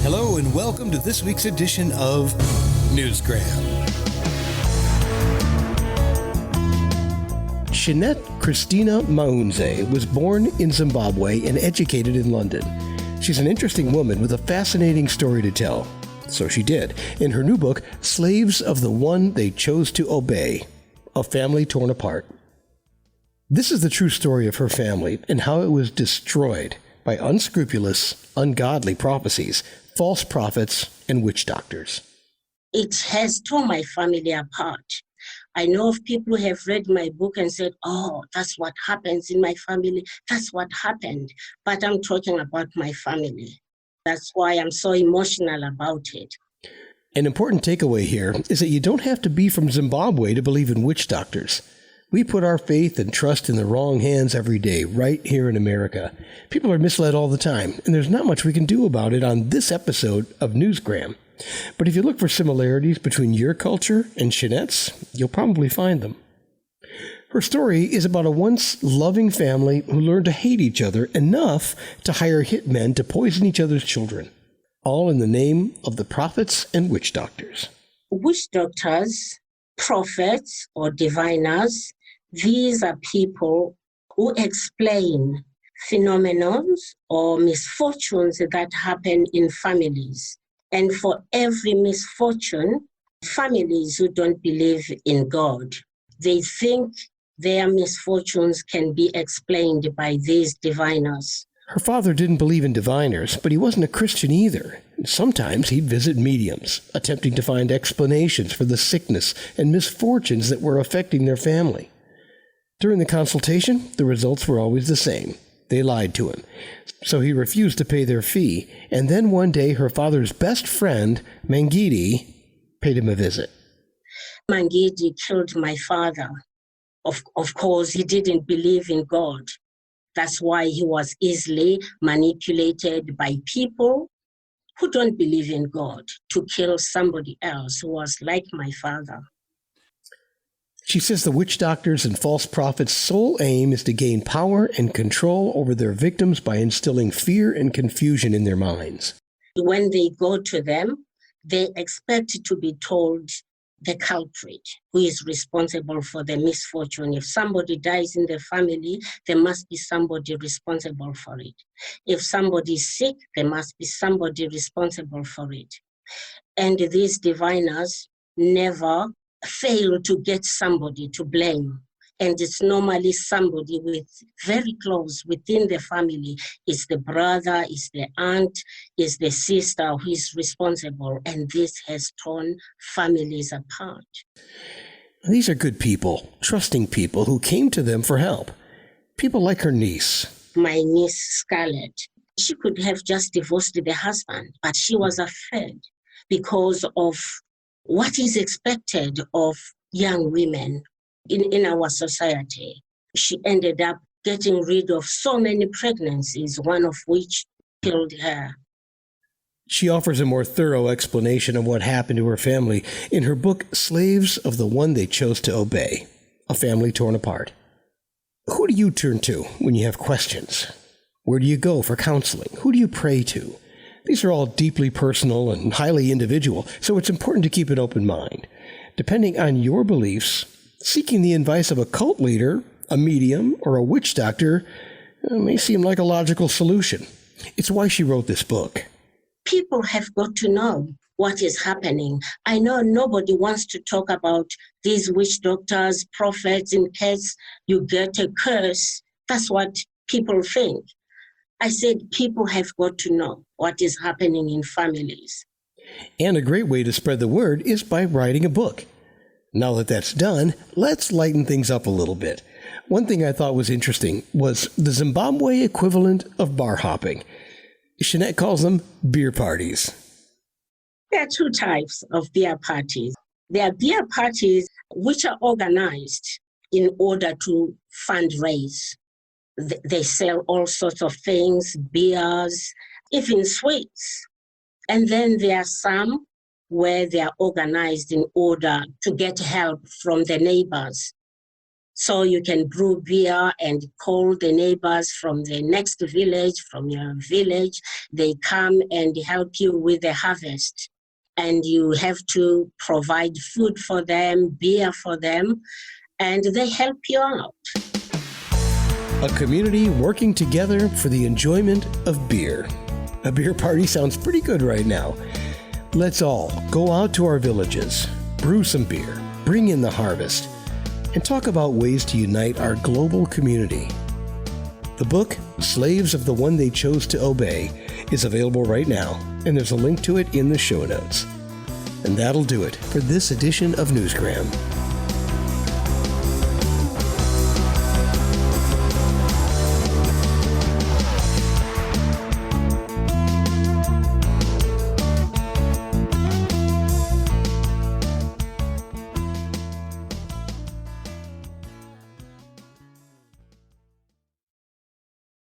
Hello and welcome to this week's edition of Newsgram. Shinete Christina Maunze was born in Zimbabwe and educated in London. She's an interesting woman with a fascinating story to tell. So she did, in her new book, Slaves of the One They Chose to Obey, A Family Torn Apart. This is the true story of her family and how it was destroyed by unscrupulous, ungodly prophecies, false prophets, and witch doctors. It has torn my family apart. I know of people who have read my book and said, oh, that's what happens in my family. That's what happened. But I'm talking about my family. That's why I'm so emotional about it. An important takeaway here is that you don't have to be from Zimbabwe to believe in witch doctors. We put our faith and trust in the wrong hands every day, right here in America. People are misled all the time, and there's not much we can do about it on this episode of Newsgram. But if you look for similarities between your culture and Shinete's, you'll probably find them. Her story is about a once loving family who learned to hate each other enough to hire hitmen to poison each other's children, all in the name of the prophets and witch doctors. Witch doctors, prophets, or diviners, these are people who explain phenomena or misfortunes that happen in families. And for every misfortune, families who don't believe in God, they think their misfortunes can be explained by these diviners. Her father didn't believe in diviners, but he wasn't a Christian either. Sometimes he'd visit mediums, attempting to find explanations for the sickness and misfortunes that were affecting their family. During the consultation, the results were always the same. They lied to him, so he refused to pay their fee, and then one day her father's best friend, Mangidi, paid him a visit. Mangidi killed my father. Of course, he didn't believe in God. That's why he was easily manipulated by people who don't believe in God to kill somebody else who was like my father. She says the witch doctors and false prophets' sole aim is to gain power and control over their victims by instilling fear and confusion in their minds. When they go to them, they expect to be told the culprit who is responsible for the misfortune. If somebody dies in the family, there must be somebody responsible for it. If somebody is sick, there must be somebody responsible for it. And these diviners never fail to get somebody to blame. And it's normally somebody with very close within the family. It's the brother, it's the aunt, it's the sister who is responsible. And this has torn families apart. These are good people, trusting people who came to them for help. People like her niece. My niece, Scarlett, she could have just divorced the husband, but she was afraid because of what is expected of young women in our society. She ended up getting rid of so many pregnancies, one of which killed her. She offers a more thorough explanation of what happened to her family in her book, Slaves of the One They Chose to Obey, A Family Torn Apart. Who do you turn to when you have questions? Where do you go for counseling? Who do you pray to? These are all deeply personal and highly individual, so it's important to keep an open mind. Depending on your beliefs, seeking the advice of a cult leader, a medium, or a witch doctor may seem like a logical solution. It's why she wrote this book. People have got to know what is happening. I know nobody wants to talk about these witch doctors, prophets, in case you get a curse. That's what people think. I said people have got to know what is happening in families. And a great way to spread the word is by writing a book. Now that that's done, let's lighten things up a little bit. One thing I thought was interesting was the Zimbabwe equivalent of bar hopping. Shinete calls them beer parties. There are two types of beer parties. There are beer parties which are organized in order to fundraise. They sell all sorts of things, beers, even sweets. And then there are some where they are organized in order to get help from the neighbors. So you can brew beer and call the neighbors from the next village, from your village. They come and help you with the harvest. And you have to provide food for them, beer for them, and they help you out. A community working together for the enjoyment of beer. A beer party sounds pretty good right now. Let's all go out to our villages, brew some beer, bring in the harvest, and talk about ways to unite our global community. The book, Slaves of the One They Chose to Obey, is available right now, and there's a link to it in the show notes. And that'll do it for this edition of Newsgram.